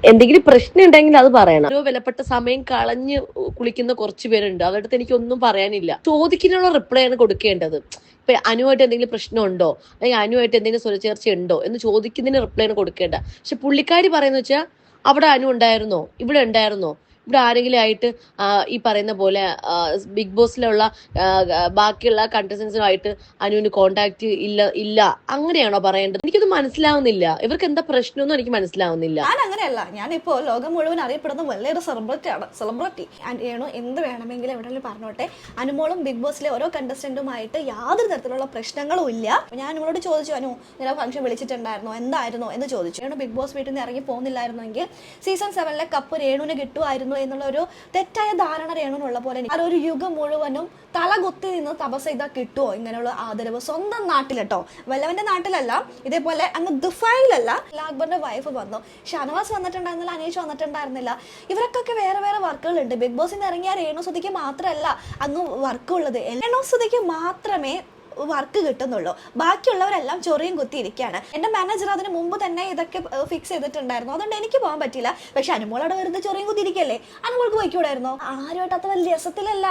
എന്തെങ്കിലും പ്രശ്നം ഉണ്ടെങ്കിൽ അത് പറയണം. ഓരോ വിലപ്പെട്ട സമയം കളഞ്ഞ് കുളിക്കുന്ന കുറച്ച് പേരുണ്ട്. അവരുടെ അടുത്ത് എനിക്കൊന്നും പറയാനില്ല. ചോദിക്കാനുള്ള റിപ്ലൈ ആണ് കൊടുക്കേണ്ടത്. ഇപ്പൊ അനുവായിട്ട് എന്തെങ്കിലും പ്രശ്നമുണ്ടോ, അല്ലെങ്കിൽ അനുവായിട്ട് എന്തെങ്കിലും സ്വരച്ചേർച്ച ഉണ്ടോ എന്ന് ചോദിക്കുന്നതിന് റിപ്ലൈ ആണ് കൊടുക്കേണ്ട. പക്ഷെ പുള്ളിക്കാരി പറയുന്ന വെച്ചാൽ അവിടെ അനു ഉണ്ടായിരുന്നോ, ഇവിടെ ഉണ്ടായിരുന്നോ, ഇവിടെ ആരെങ്കിലും ആയിട്ട് ഈ പറയുന്ന പോലെ ബിഗ് ബോസിലുള്ള ബാക്കിയുള്ള കണ്ടസ്റ്റൻസുമായിട്ട് അനുവിന് കോണ്ടാക്ട് ഇല്ല അങ്ങനെയാണോ പറയേണ്ടത്? എനിക്കത് മനസ്സിലാവുന്നില്ല. ഇവർക്ക് എന്താ പ്രശ്നമൊന്നും എനിക്ക് മനസ്സിലാവുന്നില്ല. ഞാൻ അങ്ങനെയല്ല. ഞാനിപ്പോ ലോകം മുഴുവൻ അറിയപ്പെടുന്ന വലിയൊരു സെലിബ്രിറ്റി. ഏണു എന്ത് വേണമെങ്കിലും എവിടെയെങ്കിലും പറഞ്ഞോട്ടെ. അനുമോളും ബിഗ് ബോസിലെ ഓരോ കണ്ടസ്റ്റന്റുമായിട്ട് യാതൊരു തരത്തിലുള്ള പ്രശ്നങ്ങളും ഇല്ല. ഞാൻ നിങ്ങളോട് ചോദിച്ചു, അനു ഇങ്ങനെ ഫംഗ്ഷൻ വിളിച്ചിട്ടുണ്ടായിരുന്നോ, എന്തായിരുന്നോ എന്ന് ചോദിച്ചു. രേണു ബിഗ് ബോസ് വീട്ടിൽ നിന്ന് ഇറങ്ങി പോകുന്നില്ലായിരുന്നെങ്കിൽ സീസൺ 7 കപ്പ് രേണുവിന് കിട്ടുമായിരുന്നു എന്നുള്ള ഒരു തെറ്റായ ധാരണ രേണുവിനുള്ള പോലെ ആ ഒരു യുഗം മുഴുവനും തലകുത്തി നിന്ന് തപസ് ചെയ്താൽ കിട്ടുമോ ഇങ്ങനെയുള്ള ആദരവ്? സ്വന്തം നാട്ടിലെട്ടോ, വല്ലവന്റെ നാട്ടിലല്ല. ഇതേപോലെ അങ്ങ് ദുബായിലല്ല. അക്ബറിന്റെ വൈഫ് വന്നു, ഷാനവാസ് വന്നിട്ടുണ്ടായിരുന്നില്ല, അനീഷ് വന്നിട്ടുണ്ടായിരുന്നില്ല. ഇവർക്കൊക്കെ വേറെ വേറെ വർക്കുകളുണ്ട്. ബിഗ് ബോസിൽ നിന്ന് ഇറങ്ങിയ രേണുസുതിക്ക് മാത്രമല്ല അങ്ങ് വർക്കുള്ളത്. രേണുസുതിക്ക് മാത്രമേ വർക്ക് കിട്ടുന്നുള്ളൂ. ബാക്കിയുള്ളവരെല്ലാം ചൊറിയും കുത്തിയിരിക്കുകയാണ്. എൻ്റെ മാനേജർ അതിന് മുമ്പ് തന്നെ ഇതൊക്കെ ഫിക്സ് ചെയ്തിട്ടുണ്ടായിരുന്നു. അതുകൊണ്ട് എനിക്ക് പോകാൻ പറ്റില്ല. പക്ഷെ അനുമോളവിടെ വെറുതെ ചൊറിയും കുത്തിയിരിക്കല്ലേ, അനുമോൾക്ക് പോയിക്കൂടായിരുന്നോ? ആരുമായിട്ട് അത്ര വലിയ രസത്തിലല്ല.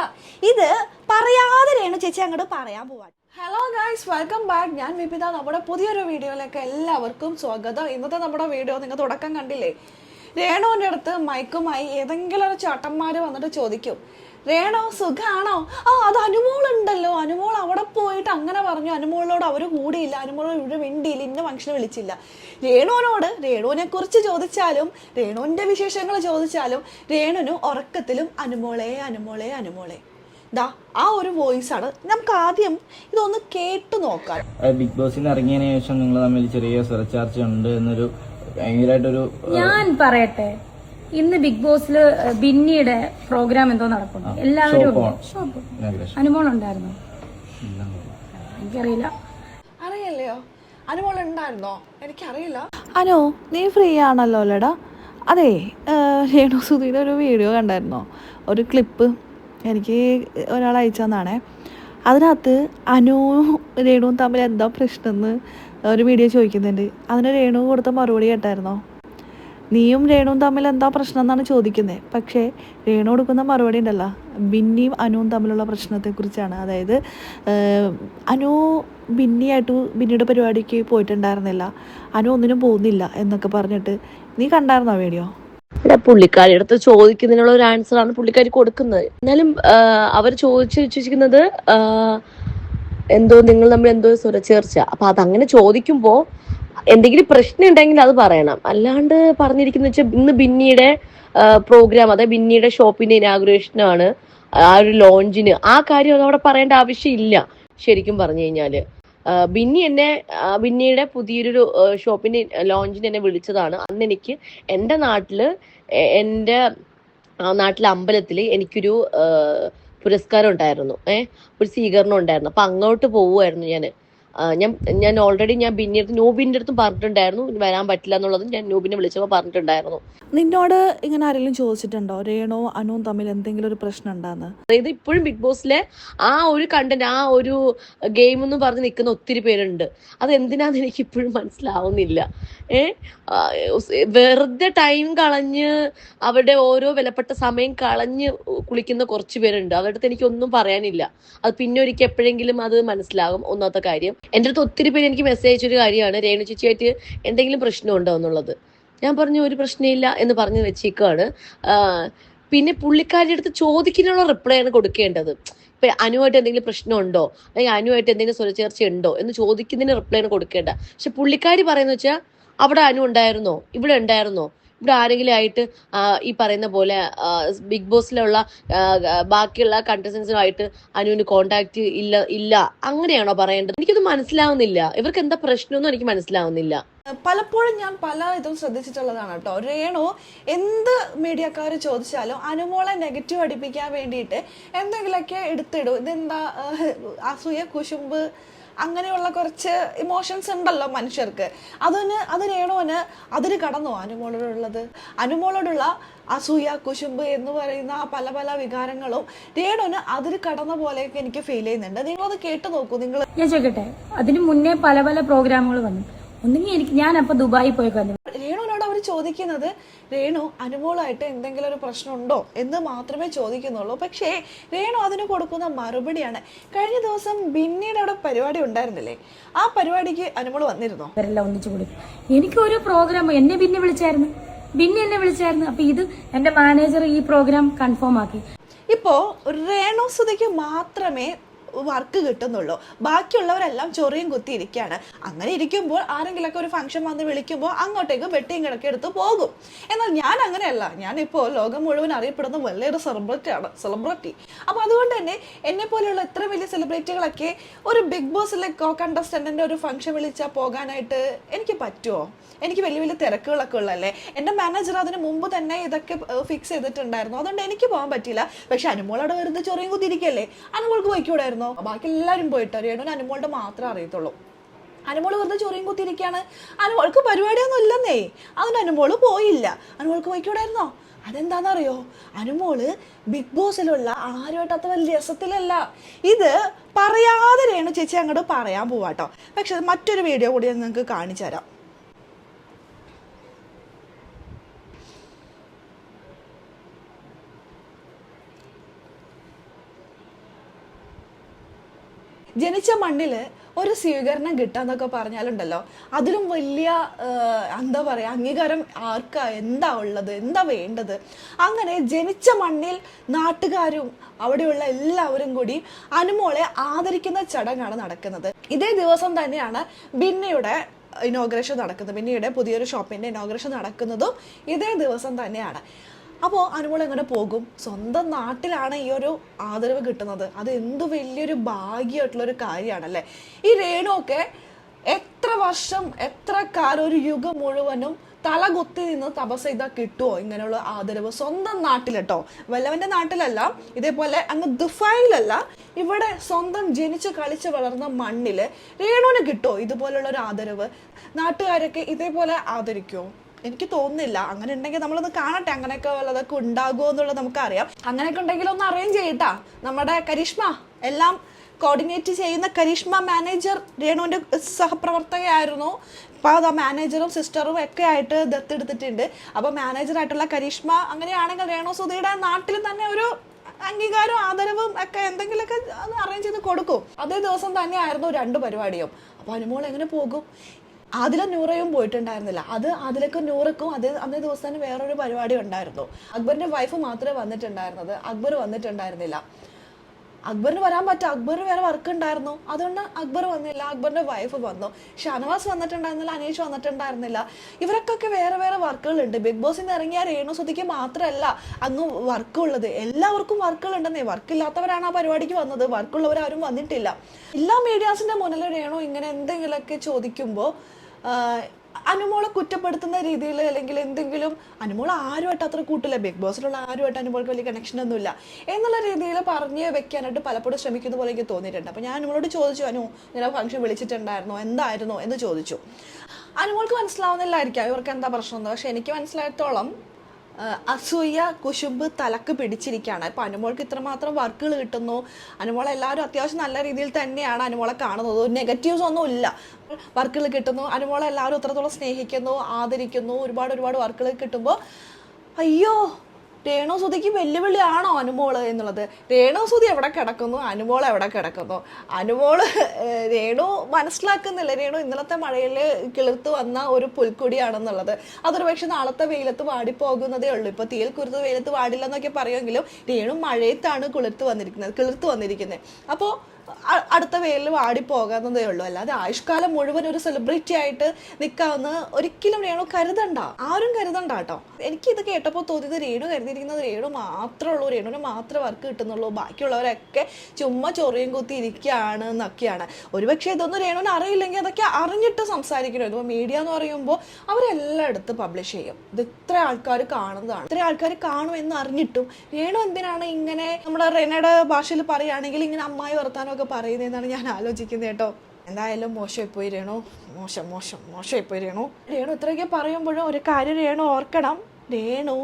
ഇത് പറയാതെ രേണു ചേച്ചി അങ്ങോട്ട് പറയാൻ പോവാ. Hello guys, welcome back. ഞാൻ വിപിത. നമ്മുടെ പുതിയൊരു വീഡിയോയിലേക്ക് എല്ലാവർക്കും സ്വാഗതം. ഇന്നത്തെ നമ്മുടെ വീഡിയോ നിങ്ങൾ തുടക്കം കണ്ടില്ലേ? രേണുവിൻ്റെ അടുത്ത് മൈക്കുമായി ഏതെങ്കിലും ഒരു ചേട്ടന്മാർ വന്നിട്ട് ചോദിക്കും, രേണു സുഖാണോ? അത് അനുമോളുണ്ടല്ലോ, അനുമോൾ അവിടെ പോയിട്ട് അങ്ങനെ പറഞ്ഞു, അനുമോളോട് അവർ കൂടിയില്ല, അനുമോളോട് ഇവിടെ മിണ്ടിയില്ല, ഇന്ന ഫംഗ്ഷന് വിളിച്ചില്ല. രേണുവിനോട് രേണുവിനെ കുറിച്ച് ചോദിച്ചാലും രേണുവിൻ്റെ വിശേഷങ്ങൾ ചോദിച്ചാലും രേണുവിന് ഉറക്കത്തിലും അനുമോളെ അനുമോളെ അനുമോളെ ദാ ആ ഒരു വോയിസ് ആണ്. നമുക്ക് ആദ്യം ഇതൊന്ന് കേട്ടു നോക്കാം. ബിഗ് ബോസിൽ നിന്ന് ഇറങ്ങിയതിനു ശേഷം നിങ്ങൾ തമ്മിൽ ചെറിയ സ്വരച്ചേർച്ച ഉണ്ട് എന്നൊരു ഭയങ്കരമായിട്ടൊരു ഞാൻ പറയട്ടെ, ഇന്ന് ബിഗ് ബോസില് ബിന്നിയുടെ പ്രോഗ്രാം എന്തോ നടക്കുന്നു. എല്ലാവരും അനുമോൾ ഉണ്ടായിരുന്നോ? എനിക്കറിയില്ല. അറിയില്ലയോ? അനുമോൾ ഉണ്ടായിരുന്നോ? എനിക്കറിയില്ല. അനു, നീ ഫ്രീ ആണല്ലോ അല്ലേടാ? അതെ, രേണു സുധിയുടെ ഒരു വീഡിയോ കണ്ടായിരുന്നോ? ഒരു ക്ലിപ്പ് എനിക്ക് ഒരാൾ അയച്ചു തന്നാണേ. അതിനകത്ത് അനു രേണുവും തമ്മിൽ എന്താ പ്രശ്നമെന്ന് ഒരു വീഡിയോ ചോദിക്കുന്നുണ്ട്. അതിന് രേണു കൊടുത്ത മറുപടി കേട്ടായിരുന്നോ? നീയും രേണുവും തമ്മിൽ എന്താ പ്രശ്നം എന്നാണ് ചോദിക്കുന്നത്. പക്ഷേ രേണു കൊടുക്കുന്ന മറുപടി ഉണ്ടല്ലോ, ബിന്നിയും അനുവും തമ്മിലുള്ള പ്രശ്നത്തെക്കുറിച്ചാണ്. അതായത് അനു ബിന്നിയുടെ പരിപാടിക്ക് പോയിട്ടുണ്ടായിരുന്നില്ല, അനു ഒന്നിനും പോകുന്നില്ല എന്നൊക്കെ പറഞ്ഞിട്ട്. നീ കണ്ടായിരുന്നോ വീഡിയോ? പുള്ളിക്കാരി അടുത്ത് ചോദിക്കുന്നതിനുള്ള ഒരു ആൻസർ ആണ് പുള്ളിക്കാരി കൊടുക്കുന്നത്. എന്നാലും അവർ ചോദിച്ചിരിക്കുന്നത് എന്തോ നിങ്ങൾ തമ്മിൽ എന്തോ സ്വരച്ചേർച്ച. അപ്പൊ അതങ്ങനെ ചോദിക്കുമ്പോ എന്തെങ്കിലും പ്രശ്നം ഉണ്ടെങ്കിൽ അത് പറയണം. അല്ലാണ്ട് പറഞ്ഞിരിക്കുന്ന വെച്ചാൽ ഇന്ന് ബിന്നിയുടെ പ്രോഗ്രാം, അതായത് ബിന്നിയുടെ ഷോപ്പിന്റെ ഇനാഗുറേഷനാണ്, ആ ഒരു ലോഞ്ചിന്, ആ കാര്യം അവിടെ പറയേണ്ട ആവശ്യമില്ല. ശരിക്കും പറഞ്ഞു കഴിഞ്ഞാല് ബിന്നിയുടെ പുതിയൊരു ഷോപ്പിന്റെ ലോഞ്ചിന് എന്നെ വിളിച്ചതാണ്. അന്ന് എനിക്ക് എൻ്റെ നാട്ടിലെ അമ്പലത്തിൽ എനിക്കൊരു പുരസ്കാരം ഉണ്ടായിരുന്നു, ഒരു സ്വീകരണം ഉണ്ടായിരുന്നു. അപ്പൊ അങ്ങോട്ട് പോവുമായിരുന്നു ഞാൻ ഓൾറെഡി നോബിന്റെ അടുത്തും പറഞ്ഞിട്ടുണ്ടായിരുന്നു വരാൻ പറ്റില്ല എന്നുള്ളത്. ഞാൻ നോബിനെ വിളിച്ചപ്പോൾ പറഞ്ഞിട്ടുണ്ടായിരുന്നു. നിന്നോട് ഇങ്ങനെ ആരെങ്കിലും ചോദിച്ചിട്ടുണ്ടോ രേണു അനുവും തമ്മിൽ എന്തെങ്കിലും ഒരു പ്രശ്നം ഉണ്ടാന്ന്? അതായത് ഇപ്പോഴും ബിഗ് ബോസിലെ ആ ഒരു കണ്ടന്റ്, ആ ഒരു ഗെയിം എന്ന് പറഞ്ഞ് നിൽക്കുന്ന ഒത്തിരി പേരുണ്ട്. അത് എന്തിനാന്ന് എനിക്ക് ഇപ്പോഴും മനസ്സിലാവുന്നില്ല. വെറുതെ ടൈം കളഞ്ഞ് അവരുടെ ഓരോ വിലപ്പെട്ട സമയം കളഞ്ഞ് കുളിക്കുന്ന കുറച്ച് പേരുണ്ട്. അവരുടെ അടുത്ത് എനിക്കൊന്നും പറയാനില്ല. അത് പിന്നെ ഒരിക്കൽ എപ്പോഴെങ്കിലും അത് മനസ്സിലാകും. ഒന്നാമത്തെ കാര്യം, എൻ്റെ അടുത്ത് ഒത്തിരി പേര് എനിക്ക് മെസ്സേജ് അയച്ചൊരു കാര്യമാണ്, രേണു ചേച്ചിയായിട്ട് എന്തെങ്കിലും പ്രശ്നമുണ്ടോ എന്നുള്ളത്. ഞാൻ പറഞ്ഞു ഒരു പ്രശ്നമില്ല എന്ന് പറഞ്ഞ് വെച്ചേക്കാണ്. പിന്നെ പുള്ളിക്കാരുടെ അടുത്ത് ചോദിക്കാനുള്ള റിപ്ലൈ ആണ് കൊടുക്കേണ്ടത്. ഇപ്പൊ അനുവായിട്ട് എന്തെങ്കിലും പ്രശ്നമുണ്ടോ, അല്ലെങ്കിൽ അനുവായിട്ട് എന്തെങ്കിലും സ്വരച്ചേർച്ച ഉണ്ടോ എന്ന് ചോദിക്കുന്നതിന് റിപ്ലൈ ആണ് കൊടുക്കേണ്ട. പക്ഷെ പുള്ളിക്കാരി പറയുന്ന വെച്ചാൽ അവിടെ അനു ഉണ്ടായിരുന്നോ, ഇവിടെ ഉണ്ടായിരുന്നോ, ഇവിടെ ആരെങ്കിലും ആയിട്ട് ഈ പറയുന്ന പോലെ ബിഗ് ബോസിലുള്ള ബാക്കിയുള്ള കണ്ടസ്റ്റൻസുമായിട്ട് അനുവിന് കോണ്ടാക്ട് ഇല്ല അങ്ങനെയാണോ പറയേണ്ടത്? എനിക്കത് മനസ്സിലാവുന്നില്ല. ഇവർക്ക് എന്താ പ്രശ്നമൊന്നും എനിക്ക് മനസ്സിലാവുന്നില്ല. പലപ്പോഴും ഞാൻ പല ഇതും ശ്രദ്ധിച്ചിട്ടുള്ളതാണ് കേട്ടോ. രേണു എന്ത് മീഡിയക്കാർ ചോദിച്ചാലും അനുമോളെ നെഗറ്റീവ് അടിപ്പിക്കാൻ വേണ്ടിയിട്ട് എന്തെങ്കിലുമൊക്കെ എടുത്തിടും. ഇതെന്താ അസൂയ, കുശുമ്പ്, അങ്ങനെയുള്ള കുറച്ച് ഇമോഷൻസ് ഉണ്ടല്ലോ മനുഷ്യർക്ക്. അത് രേണുവിന് അതിര് കടന്നു. അനുമോളോടുള്ള അസൂയ, കുശുമ്പ് എന്ന് പറയുന്ന പല പല വികാരങ്ങളും രേണുവിന് അതിര് കടന്ന പോലെയൊക്കെ എനിക്ക് ഫീൽ ചെയ്യുന്നുണ്ട്. നിങ്ങളത് കേട്ടു നോക്കൂ. ഞാൻ ചോദിക്കട്ടെ, അതിന് മുന്നേ പല പല പ്രോഗ്രാമുകൾ വന്നു. ഒന്നെങ്കിൽ ഞാൻ അപ്പൊ ദുബായി പോയി കഴിഞ്ഞു. രേണുവിനോട് അവർ ചോദിക്കുന്നത് രേണു അനുമോളായിട്ട് എന്തെങ്കിലും ഒരു പ്രശ്നമുണ്ടോ എന്ന് മാത്രമേ ചോദിക്കുന്നുള്ളൂ. പക്ഷേ രേണു അതിന് കൊടുക്കുന്ന മറുപടിയാണ്. കഴിഞ്ഞ ദിവസം ബിന്നിയുടെ അവിടെ പരിപാടി ഉണ്ടായിരുന്നില്ലേ, ആ പരിപാടിക്ക് അനുമോൾ വന്നിരുന്നോ? അവരെല്ലാം ഒന്നിച്ചു കൊടുക്കും. എനിക്ക് ഒരു പ്രോഗ്രാം എന്നെ ബിന്നി എന്നെ വിളിച്ചായിരുന്നു. അപ്പൊ ഇത് എന്റെ മാനേജർ ഈ പ്രോഗ്രാം കൺഫേം ആക്കി. ഇപ്പോ രേണു സുധിക്ക് മാത്രമേ വർക്ക് കിട്ടുന്നുള്ളൂ, ബാക്കിയുള്ളവരെല്ലാം ചൊറിയും കുത്തി ഇരിക്കുകയാണ്. അങ്ങനെ ഇരിക്കുമ്പോൾ ആരെങ്കിലൊക്കെ ഒരു ഫംഗ്ഷൻ വന്ന് വിളിക്കുമ്പോൾ അങ്ങോട്ടേക്ക് വെട്ടിയും കിടക്കെടുത്ത് പോകും. എന്നാൽ ഞാൻ അങ്ങനെയല്ല. ഞാനിപ്പോൾ ലോകം മുഴുവൻ അറിയപ്പെടുന്ന വലിയൊരു സെലിബ്രിറ്റി. അപ്പോൾ അതുകൊണ്ട് തന്നെ എന്നെ പോലെയുള്ള ഇത്ര വലിയ സെലിബ്രിറ്റികളൊക്കെ ഒരു ബിഗ് ബോസിലെ കണ്ടസ്റ്റന്റിന്റെ ഒരു ഫംഗ്ഷൻ വിളിച്ചാൽ പോകാനായിട്ട് എനിക്ക് പറ്റുമോ? എനിക്ക് വലിയ വലിയ തിരക്കുകളൊക്കെ ഉള്ളല്ലേ. എൻ്റെ മാനേജർ അതിന് മുമ്പ് തന്നെ ഇതൊക്കെ ഫിക്സ് ചെയ്തിട്ടുണ്ടായിരുന്നു. അതുകൊണ്ട് എനിക്ക് പോകാൻ പറ്റില്ല. പക്ഷെ അനുമോളവിടെ വെറുതെ ചൊറിയും കുത്തിയിരിക്കല്ലേ, അനുമോൾക്ക് പോയിക്കൂടായിരുന്നോ? ബാക്കി എല്ലാവരും പോയിട്ട് രേണുവിന് അനുമോളുടെ മാത്രമേ അറിയത്തുള്ളൂ. അനുമോള് വെറുതെ ചൊറിയും കുത്തിയിരിക്കുകയാണ്. അനുമോൾക്ക് പരിപാടിയൊന്നും ഇല്ലെന്നേ, അതിന് അനുമോള് പോയില്ല. അനുമോൾക്ക് പോയിക്കൂടായിരുന്നോ? അതെന്താണെന്നറിയോ? അനുമോള് ബിഗ് ബോസിലുള്ള ആരുമായിട്ട് അത്ര വലിയ രസത്തിലല്ല. ഇത് പറയാതെ രേണു ചേച്ചി അങ്ങോട്ട് പറയാൻ പോവാട്ടോ. പക്ഷെ മറ്റൊരു വീഡിയോ കൂടി ഞാൻ നിങ്ങൾക്ക് കാണിച്ചു തരാം. ജനിച്ച മണ്ണില് ഒരു സ്വീകരണം കിട്ടാന്നൊക്കെ പറഞ്ഞാലുണ്ടല്ലോ, അതിലും വലിയ എന്താ പറയാ അംഗീകാരം ആർക്കാ, എന്താ ഉള്ളത്, എന്താ വേണ്ടത്? അങ്ങനെ ജനിച്ച മണ്ണിൽ നാട്ടുകാരും അവിടെയുള്ള എല്ലാവരും കൂടി അനുമോളെ ആദരിക്കുന്ന ചടങ്ങാണ് നടക്കുന്നത്. ഇതേ ദിവസം തന്നെയാണ് ബിന്നിയുടെ ഇനോഗ്രേഷൻ നടക്കുന്നത്. ബിന്നിയുടെ പുതിയൊരു ഷോപ്പിന്റെ ഇനോഗ്രേഷൻ നടക്കുന്നതും ഇതേ ദിവസം തന്നെയാണ്. അപ്പോൾ അനുമോൾ എങ്ങനെ പോകും? സ്വന്തം നാട്ടിലാണ് ഈ ഒരു ആദരവ് കിട്ടുന്നത്. അത് എന്ത് വലിയൊരു ഭാഗ്യമായിട്ടുള്ളൊരു കാര്യമാണല്ലേ. ഈ രേണുവൊക്കെ എത്ര വർഷം, എത്ര കാലം, ഒരു യുഗം മുഴുവനും തലകുത്തി നിന്ന് തപസ് ചെയ്താൽ കിട്ടുമോ ഇങ്ങനെയുള്ള ആദരവ്? സ്വന്തം നാട്ടിലെട്ടോ, വല്ലവന്റെ നാട്ടിലല്ല, ഇതേപോലെ അങ്ങ് ദുബായിലല്ല, ഇവിടെ സ്വന്തം ജനിച്ച് കളിച്ച് വളർന്ന മണ്ണില് രേണുവിന് കിട്ടുമോ ഇതുപോലുള്ള ഒരു ആദരവ്? നാട്ടുകാരൊക്കെ ഇതേപോലെ ആദരിക്കുമോ? എനിക്ക് തോന്നുന്നില്ല. അങ്ങനെ ഉണ്ടെങ്കിൽ നമ്മളൊന്ന് കാണട്ടെ, അങ്ങനെയൊക്കെ വല്ലതൊക്കെ ഉണ്ടാകുമോ എന്നുള്ളത് നമുക്കറിയാം. അങ്ങനെയൊക്കെ ഉണ്ടെങ്കിൽ ഒന്ന് അറേഞ്ച് ചെയ്യട്ടാ. നമ്മുടെ കരിഷ്മ എല്ലാം കോർഡിനേറ്റ് ചെയ്യുന്ന കരിഷ്മ മാനേജർ രേണുവിന്റെ സഹപ്രവർത്തകയായിരുന്നു. അപ്പോൾ അത് മാനേജറും സിസ്റ്ററും ഒക്കെ ആയിട്ട് ദത്തെടുത്തിട്ടുണ്ട്. അപ്പോൾ മാനേജറായിട്ടുള്ള കരിഷ്മ അങ്ങനെയാണെങ്കിൽ രേണു സുധിയുടെ നാട്ടിൽ തന്നെ ഒരു അംഗീകാരവും ആദരവും ഒക്കെ എന്തെങ്കിലുമൊക്കെ അറേഞ്ച് ചെയ്ത് കൊടുക്കും. അതേ ദിവസം തന്നെ ആയിരുന്നു 2 പരിപാടിയും. അപ്പോൾ അനുമോൾ എങ്ങനെ പോകും? ആദില നൂറയും പോയിട്ടുണ്ടായിരുന്നില്ല. ആദിലക്കും നൂറക്കും അന്നേ ദിവസം തന്നെ വേറൊരു പരിപാടി ഉണ്ടായിരുന്നു. അക്ബറിന്റെ വൈഫ് മാത്രമേ വന്നിട്ടുണ്ടായിരുന്നത്, അക്ബർ വന്നിട്ടുണ്ടായിരുന്നില്ല. അക്ബറിന് വരാൻ പറ്റും, അക്ബറിന് വേറെ വർക്ക് ഉണ്ടായിരുന്നു, അതുകൊണ്ട് അക്ബർ വന്നില്ല. അക്ബറിന്റെ വൈഫ് വന്നു. ഷനവാസ് വന്നിട്ടുണ്ടായിരുന്നില്ല, അനീഷ് വന്നിട്ടുണ്ടായിരുന്നില്ല. ഇവർക്കൊക്കെ വേറെ വേറെ വർക്കുകളുണ്ട്. ബിഗ് ബോസിൽ നിന്ന് ഇറങ്ങിയ രേണു സുധിക്ക് മാത്രമല്ല അങ്ങ് വർക്കുള്ളത്, എല്ലാവർക്കും വർക്കുകൾ ഉണ്ടെന്നേ. വർക്കില്ലാത്തവരാണ് ആ പരിപാടിക്ക് വന്നത്, വർക്കുള്ളവരാരും വന്നിട്ടില്ല. എല്ലാ മീഡിയാസിന്റെ മുന്നിൽ രേണു ഇങ്ങനെ എന്തെങ്കിലുമൊക്കെ ചോദിക്കുമ്പോൾ അനുമോളെ കുറ്റപ്പെടുത്തുന്ന രീതിയിൽ, അല്ലെങ്കിൽ എന്തെങ്കിലും അനുമോൾ ആരുമായിട്ട് അത്ര കൂട്ടില്ല, ബിഗ് ബോസിലുള്ള ആരുമായിട്ട് അനുമോൾക്ക് വലിയ കണക്ഷൻ ഒന്നുമില്ല എന്നുള്ള രീതിയിൽ പറഞ്ഞ് വെക്കാനായിട്ട് പലപ്പോഴും ശ്രമിക്കുന്ന പോലെ എനിക്ക് തോന്നിയിട്ടുണ്ട്. അപ്പോൾ ഞാൻ അനുമോളോട് ചോദിച്ചു, അനു ഇങ്ങനെ ഫംഗ്ഷൻ വിളിച്ചിട്ടുണ്ടായിരുന്നോ, എന്തായിരുന്നോ എന്ന് ചോദിച്ചു. അനുമോൾക്ക് മനസ്സിലാവുന്നില്ലായിരിക്കാം ഇവർക്ക് എന്താ പ്രശ്നം എന്ന്. പക്ഷെ എനിക്ക് മനസ്സിലായത്തോളം അസൂയ കുശുമ്പ് തലക്ക് പിടിച്ചിരിക്കുകയാണ്. ഇപ്പം അനുമോൾക്ക് ഇത്രമാത്രം വർക്കുകൾ കിട്ടുന്നു, അനുമോളെ എല്ലാവരും അത്യാവശ്യം നല്ല രീതിയിൽ തന്നെയാണ് അനുമോളെ കാണുന്നത്, നെഗറ്റീവ്സ് ഒന്നും ഇല്ല. വർക്കുകൾ കിട്ടുന്നു, അനുമോളെ എല്ലാവരും എത്രത്തോളം സ്നേഹിക്കുന്നു, ആദരിക്കുന്നു, ഒരുപാട് വർക്കുകൾ കിട്ടുമ്പോൾ അയ്യോ രേണു സുധിക്ക് വെല്ലുവിളിയാണോ അനുമോള് എന്നുള്ളത്. രേണു സുധി എവിടെ കിടക്കുന്നു, അനുമോൾ എവിടെ കിടക്കുന്നു? അനുമോള് രേണു മനസ്സിലാക്കുന്നില്ല രേണു ഇന്നലത്തെ മഴയിൽ കിളിർത്ത് വന്ന ഒരു പുൽക്കൊടിയാണെന്നുള്ളത്. അതൊരു പക്ഷെ നാളത്തെ വെയിലത്ത് വാടിപ്പോകുന്നതേ ഉള്ളൂ. ഇപ്പൊ തീയിൽ കുരുത്ത് വെയിലത്ത് വാടില്ല എന്നൊക്കെ പറയുമെങ്കിലും രേണു മഴയത്താണ് കിളിർത്ത് വന്നിരിക്കുന്നത്. അപ്പോൾ അടുത്ത വെയിലിൽ വാടിപ്പോകാവുന്നതേ ഉള്ളൂ. അല്ലാതെ ആയുഷ്കാലം മുഴുവൻ ഒരു സെലിബ്രിറ്റി ആയിട്ട് നിൽക്കാവുന്ന ഒരിക്കലും രേണു കരുതണ്ട, ആരും കരുതണ്ട കേട്ടോ. എനിക്കിത് കേട്ടപ്പോൾ തോന്നിയത് രേണു കരുതിയിരിക്കുന്നത് രേണു മാത്രമേ ഉള്ളൂ, രേണുവിന് മാത്രമേ വർക്ക് കിട്ടുന്നുള്ളൂ, ബാക്കിയുള്ളവരൊക്കെ ചുമ്മാ ചൊറിയും കുത്തി ഇരിക്കുകയാണ് എന്നൊക്കെയാണ്. ഒരുപക്ഷെ ഇതൊന്നും രേണുവിന് അറിയില്ലെങ്കിൽ അതൊക്കെ അറിഞ്ഞിട്ട് സംസാരിക്കണം. ഇതിപ്പോൾ മീഡിയ എന്ന് പറയുമ്പോൾ അവരെല്ലായിടത്തും പബ്ലിഷ് ചെയ്യും. ഇത് ഇത്ര ആൾക്കാർ കാണുന്നതാണ്, ഇത്ര ആൾക്കാർ കാണുമെന്ന് അറിഞ്ഞിട്ടും രേണു എന്തിനാണ് ഇങ്ങനെ, നമ്മുടെ റെനയുടെ ഭാഷയിൽ പറയുകയാണെങ്കിൽ ഇങ്ങനെ അമ്മായി വർത്താനം ഒക്കെ പറയുന്നതെന്നാണ് ഞാൻ ആലോചിക്കുന്നത് കേട്ടോ. എന്തായാലും മോശമായിപ്പോയി രേണു, മോശമായിപ്പോയി രേണു. ഇത്രയൊക്കെ പറയുമ്പോഴും ഒരു കാര്യം രേണു ഓർക്കണം, രേണു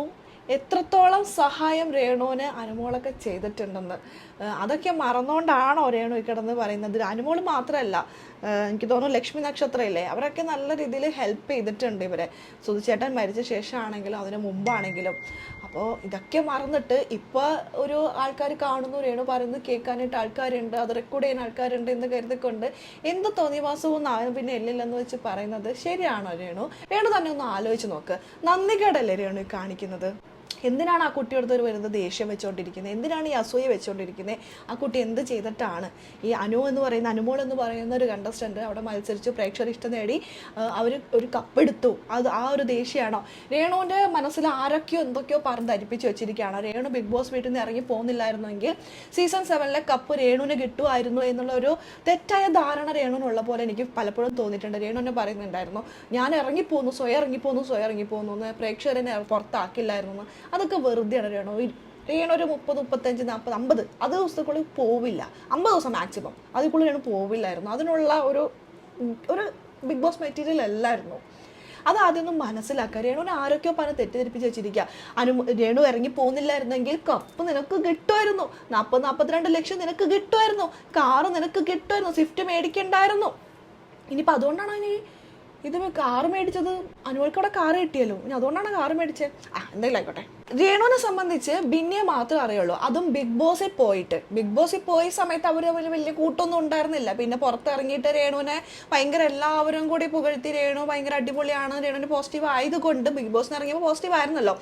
എത്രത്തോളം സഹായം രേണുവിന് അനുമോളൊക്കെ ചെയ്തിട്ടുണ്ടെന്ന്. അതൊക്കെ മറന്നുകൊണ്ടാണോ രേണു കിടന്ന് പറയുന്നത്? അനുമോൾ മാത്രമല്ല, എനിക്ക് തോന്നുന്നു ലക്ഷ്മി നക്ഷത്രമില്ലേ, അവരൊക്കെ നല്ല രീതിയിൽ ഹെൽപ്പ് ചെയ്തിട്ടുണ്ട് ഇവരെ. സുധിച്ചേട്ടൻ മരിച്ച ശേഷമാണെങ്കിലും അതിന് മുമ്പാണെങ്കിലും. അപ്പോൾ ഇതൊക്കെ മറന്നിട്ട് ഇപ്പോൾ ഒരു ആൾക്കാർ കാണുന്നു, രേണു പറയുന്നത് കേൾക്കാനായിട്ട് ആൾക്കാരുണ്ട്, അത് റെക്കോർഡ് ചെയ്യാൻ ആൾക്കാരുണ്ട് എന്ന് കരുതിക്കൊണ്ട് എന്ത് തോന്നിവാസവും പിന്നെ എല്ലില്ലെന്ന് വെച്ച് പറയുന്നത് ശരിയാണോ രേണു? രേണു തന്നെ ഒന്ന് ആലോചിച്ച് നോക്ക്. നന്ദികേടല്ലേ രേണു കാണിക്കുന്നത്? എന്തിനാണ് ആ കുട്ടിയോടത്ത് ഒരു വരുന്നത് ദേഷ്യം വെച്ചുകൊണ്ടിരിക്കുന്നത്? എന്തിനാണ് ഈ അസൂയ വെച്ചുകൊണ്ടിരിക്കുന്നത്? ആ കുട്ടി എന്ത് ചെയ്തിട്ടാണ്? ഈ അനുമോൾ എന്ന് പറയുന്ന ഒരു കണ്ടസ്റ്റന്റ് അവിടെ മത്സരിച്ചു, പ്രേക്ഷകർ ഇഷ്ടം നേടി, അവർ ഒരു കപ്പെടുത്തു. അത് ആ ഒരു ദേഷ്യമാണോ? രേണുവിൻ്റെ മനസ്സിൽ ആരൊക്കെയോ എന്തൊക്കെയോ പറഞ്ഞ് ധരിപ്പിച്ച് വെച്ചിരിക്കുകയാണ്. രേണു ബിഗ് ബോസ് വീട്ടിൽ നിന്ന് ഇറങ്ങി പോകുന്നില്ലായിരുന്നെങ്കിൽ സീസൺ 7 കപ്പ് രേണുവിന് കിട്ടുമായിരുന്നു എന്നുള്ള ഒരു തെറ്റായ ധാരണ രേണുവിനുള്ള പോലെ എനിക്ക് പലപ്പോഴും തോന്നിയിട്ടുണ്ട്. രേണുവിനെ പറയുന്നുണ്ടായിരുന്നു, ഞാൻ ഇറങ്ങിപ്പോന്നു, സ്വയം ഇറങ്ങിപ്പോന്നു എന്ന്, പ്രേക്ഷകരെ പുറത്താക്കില്ലായിരുന്നു. അതൊക്കെ വെറുതെയാണ് രേണു. രേണു ഒരു 30, 35, 40, 50 അത് ദിവസത്തേക്കുള്ളിൽ പോവില്ല. 50 ദിവസം മാക്സിമം അതിക്കുള്ളിൽ രേണു പോവില്ലായിരുന്നു. അതിനുള്ള ഒരു ബിഗ് ബോസ് മെറ്റീരിയൽ അല്ലായിരുന്നു. അത് ആദ്യമൊന്നും മനസ്സിലാക്കുക. രേണുവിനെ ആരൊക്കെയോ പറഞ്ഞ് തെറ്റിദ്ധരിപ്പിച്ച് വെച്ചിരിക്കുക. രേണു ഇറങ്ങി പോകുന്നില്ലായിരുന്നെങ്കിൽ കപ്പ് നിനക്ക് കിട്ടുമായിരുന്നു, 40-42 ലക്ഷം നിനക്ക് കിട്ടുമായിരുന്നു, കാറ് നിനക്ക് കിട്ടുമായിരുന്നു, സ്വിഫ്റ്റ് മേടിക്കണ്ടായിരുന്നു. ഇനിയിപ്പോൾ അതുകൊണ്ടാണോ ഇനി ഇത് കാറ് മേടിച്ചത്? അനുമോൾക്കവിടെ കാറ് കിട്ടിയല്ലോ, ഇനി അതുകൊണ്ടാണ് കാറ് മേടിച്ചത്. എന്തെങ്കിലും ആയിക്കോട്ടെ. രേണുവിനെ സംബന്ധിച്ച് ബിന്നിയെ മാത്രമേ അറിയുള്ളൂ. അതും ബിഗ് ബോസിൽ പോയ സമയത്ത് അവർ വലിയ കൂട്ടൊന്നും ഉണ്ടായിരുന്നില്ല. പിന്നെ പുറത്തിറങ്ങിയിട്ട് രേണുവിനെ ഭയങ്കര എല്ലാവരും കൂടി പുകഴ്ത്തി, രേണു ഭയങ്കര അടിപൊളിയാണ്, രേണുവിന് പോസിറ്റീവ് ആയതുകൊണ്ട്, ബിഗ് ബോസിന് ഇറങ്ങിയപ്പോൾ പോസിറ്റീവ് ആയിരുന്നല്ലോ,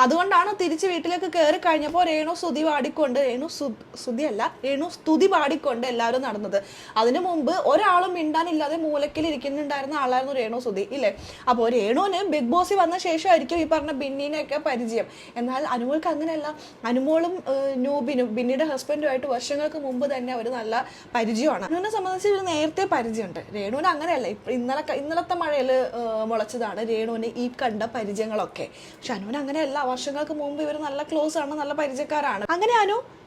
അതുകൊണ്ടാണ് തിരിച്ച് വീട്ടിലേക്ക് കയറി കഴിഞ്ഞപ്പോൾ രേണു സ്തുതി പാടിക്കൊണ്ട് എല്ലാവരും നടന്നത്. അതിനു മുമ്പ് ഒരാളും മിണ്ടാനില്ലാതെ മൂലക്കിൽ ഇരിക്കുന്നുണ്ടായിരുന്ന ആളായിരുന്നു രേണു സുധി, ഇല്ലേ? അപ്പോൾ രേണുവിന് ബിഗ് ബോസിൽ വന്ന ശേഷമായിരിക്കും ഈ പറഞ്ഞ ബിന്നിനെയൊക്കെ പരിചയം. എന്നാൽ അനുമോൾക്ക് അങ്ങനെയല്ല. അനുമോളും ബിന്നിയുടെ ഹസ്ബൻഡുമായിട്ട് വർഷങ്ങൾക്ക് മുമ്പ് തന്നെ അവർ നല്ല പരിചയമാണ്. അനുവിനെ സംബന്ധിച്ച് ഇവർ നേരത്തെ പരിചയമുണ്ട്. രേണുവിന് അങ്ങനെയല്ല. ഇന്നലത്തെ മഴയിൽ മുളച്ചതാണ് രേണുവിന് ഈ കണ്ട പരിചയങ്ങളൊക്കെ. പക്ഷെ അനുവിന് അങ്ങനെയല്ല. വർഷങ്ങൾക്ക് മുമ്പ് ഇവർ നല്ല ക്ലോസ് ആണ്, നല്ല പരിചയക്കാരാണ്. അങ്ങനെ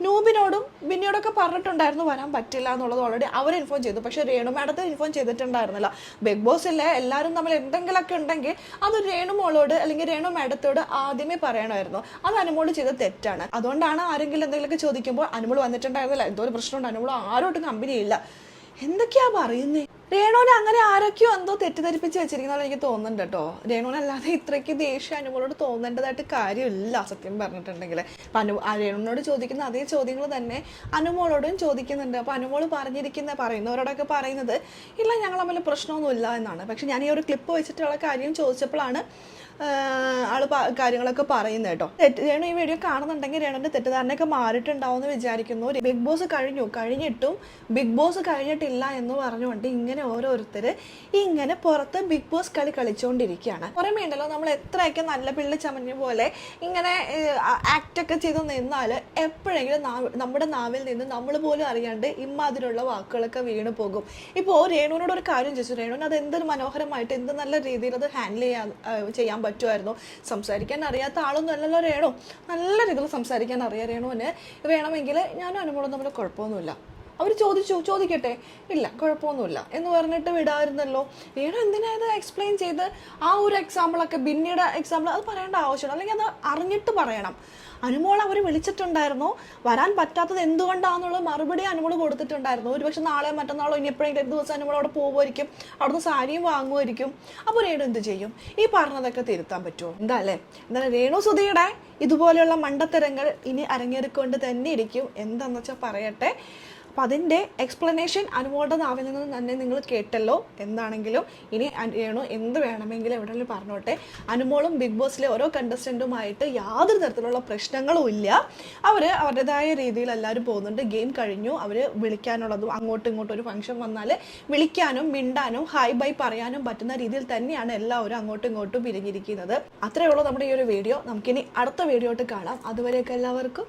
നൂബിനോടും ബിന്നിയോടൊക്കെ പറഞ്ഞിട്ടുണ്ടായിരുന്നു വരാൻ പറ്റില്ല എന്നുള്ളത് ഓൾറെഡി അവർ ഇൻഫോം ചെയ്തു. പക്ഷെ രേണു മാഡത്തെ ഇൻഫോം ചെയ്തിട്ടുണ്ടായിരുന്നില്ല. ബിഗ് ബോസിലെ എല്ലാവരും തമ്മിൽ എന്തെങ്കിലുമൊക്കെ ഉണ്ടെങ്കിൽ അത് രേണു മോളോട് അല്ലെങ്കിൽ രേണു മാഡത്തോട് ആദ്യമേ പറയണമായിരുന്നു. അത് അനുമോള് ചെയ്ത തെറ്റാണ്. അതുകൊണ്ടാണ് ആരെങ്കിലും എന്തെങ്കിലുമൊക്കെ ചോദിക്കുമ്പോൾ അനുമോള് വന്നിട്ടുണ്ടായിരുന്നില്ല, എന്തോ ഒരു പ്രശ്നമുണ്ട്, അനുമോള് ആരോട്ടും കമ്പനിയില്ല, എന്തൊക്കെയാ പറയുന്നേ? രേണുവിനെ അങ്ങനെ ആരൊക്കെയോ എന്തോ തെറ്റിദ്ധരിപ്പിച്ച് വെച്ചിരിക്കുന്ന എനിക്ക് തോന്നുന്നുണ്ട് കേട്ടോ. രേണുവിനല്ലാതെ ഇത്രയ്ക്ക് ദേഷ്യം അനുമോളോട് തോന്നേണ്ടതായിട്ട് കാര്യമില്ല സത്യം പറഞ്ഞിട്ടുണ്ടെങ്കിൽ. അപ്പം രേണുവിനോട് ചോദിക്കുന്ന അതേ ചോദ്യങ്ങൾ തന്നെ അനുമോളോടും ചോദിക്കുന്നുണ്ട്. അപ്പോൾ അനുമോള് പറയുന്നവരോടൊക്കെ പറയുന്നത് ഇല്ല, ഞങ്ങൾ തമ്മിൽ പ്രശ്നമൊന്നുമില്ല എന്നാണ്. പക്ഷെ ഞാൻ ഈ ഒരു ക്ലിപ്പ് വെച്ചിട്ടുള്ള കാര്യം ചോദിച്ചപ്പോഴാണ് ആള് കാര്യങ്ങളൊക്കെ പറയുന്നത് കേട്ടോ. രേണു ഈ വീഡിയോ കാണുന്നുണ്ടെങ്കിൽ രേണുവിന്റെ തെറ്റിദ്ധാരണയൊക്കെ മാറിയിട്ടുണ്ടാവും എന്ന് വിചാരിക്കുന്നു. ബിഗ് ബോസ് കഴിഞ്ഞിട്ടും ബിഗ് ബോസ് കഴിഞ്ഞിട്ടില്ല എന്ന് പറഞ്ഞുകൊണ്ട് ഇങ്ങനെ ഓരോരുത്തർ ഇങ്ങനെ പുറത്ത് ബിഗ് ബോസ് കളിച്ചുകൊണ്ടിരിക്കുകയാണ്. പുറമേ ഉണ്ടല്ലോ, നമ്മൾ എത്രയൊക്കെ നല്ല പിള്ളി ചമഞ്ഞ പോലെ ഇങ്ങനെ ആക്ടൊക്കെ ചെയ്ത് നിന്നാൽ എപ്പോഴെങ്കിലും നമ്മുടെ നാവിൽ നിന്ന് നമ്മൾ പോലും അറിയാണ്ട് ഇമ്മാതിരിയുള്ള വാക്കുകളൊക്കെ വീണ് പോകും. ഇപ്പോൾ രേണുവിനോട് ഒരു കാര്യം ചോദിച്ചു. രേണുവിന് അത് എന്തൊരു മനോഹരമായിട്ട് എന്ത് നല്ല രീതിയിൽ അത് ഹാൻഡിൽ ചെയ്യാൻ പറ്റുമായിരുന്നു. സംസാരിക്കാൻ അറിയാത്ത ആളൊന്നും അല്ലല്ലോ രേണു. നല്ല രീതിയിൽ സംസാരിക്കാൻ അറിയാം രേണുവിന്. വേണമെങ്കിൽ ഞാനും അനുമോളും തമ്മിൽ കുഴപ്പമൊന്നുമില്ല, അവർ ചോദിക്കട്ടെ, ഇല്ല കുഴപ്പമൊന്നുമില്ല എന്ന് പറഞ്ഞിട്ട് വിടാമായിരുന്നല്ലോ. രേണു എന്തിനായത് എക്സ്പ്ലെയിൻ ചെയ്ത് ആ ഒരു എക്സാമ്പിളൊക്കെ, ബിന്നിയുടെ എക്സാമ്പിൾ, അത് പറയേണ്ട ആവശ്യമാണ്. അല്ലെങ്കിൽ അത് അറിഞ്ഞിട്ട് പറയണം. അനുമോൾ അവർ വിളിച്ചിട്ടുണ്ടായിരുന്നു, വരാൻ പറ്റാത്തത് എന്തുകൊണ്ടാണെന്നുള്ള മറുപടി അനുമോൾ കൊടുത്തിട്ടുണ്ടായിരുന്നു. ഒരുപക്ഷെ നാളെ മറ്റന്നാളോ ഇനി എപ്പോഴെങ്കിലും ദിവസം അനുമോൾ അവിടെ പോകുമായിരിക്കും, അവിടുന്ന് സാരിയും വാങ്ങുമായിരിക്കും. അപ്പോൾ രേണു എന്ത് ചെയ്യും? ഈ പറഞ്ഞതൊക്കെ തിരുത്താൻ പറ്റുമോ? എന്തായാലും രേണു സുധിയുടെ ഇതുപോലെയുള്ള മണ്ടത്തരങ്ങൾ ഇനി അരങ്ങേറിക്കൊണ്ട് തന്നെ ഇരിക്കും. എന്താണെന്ന് വെച്ചാൽ പറയട്ടെ. അപ്പം അതിൻ്റെ എക്സ്പ്ലനേഷൻ അനുമോളുടെ നാവിൽ നിന്ന് തന്നെ നിങ്ങൾ കേട്ടല്ലോ. എന്താണെങ്കിലും ഇനി രേണു എന്ത് വേണമെങ്കിലും എവിടെയെങ്കിലും പറഞ്ഞോട്ടെ. അനുമോളും ബിഗ് ബോസിലെ ഓരോ കണ്ടസ്റ്റൻറ്റുമായിട്ട് യാതൊരു തരത്തിലുള്ള പ്രശ്നങ്ങളും ഇല്ല. അവരുടേതായ രീതിയിൽ എല്ലാവരും പോകുന്നുണ്ട്. ഗെയിം കഴിഞ്ഞു, അവർ വിളിക്കാനുള്ളതും അങ്ങോട്ടും ഇങ്ങോട്ടും ഒരു ഫംഗ്ഷൻ വന്നാൽ വിളിക്കാനും മിണ്ടാനും ഹായ് ബൈ പറയാനും പറ്റുന്ന രീതിയിൽ തന്നെയാണ് എല്ലാവരും അങ്ങോട്ടും ഇങ്ങോട്ടും പിരിഞ്ഞിരിക്കുന്നത്. അത്രയേ ഉള്ളൂ നമ്മുടെ ഈ ഒരു വീഡിയോ. നമുക്കിനി അടുത്ത വീഡിയോ ആയിട്ട് കാണാം. അതുവരെയൊക്കെ എല്ലാവർക്കും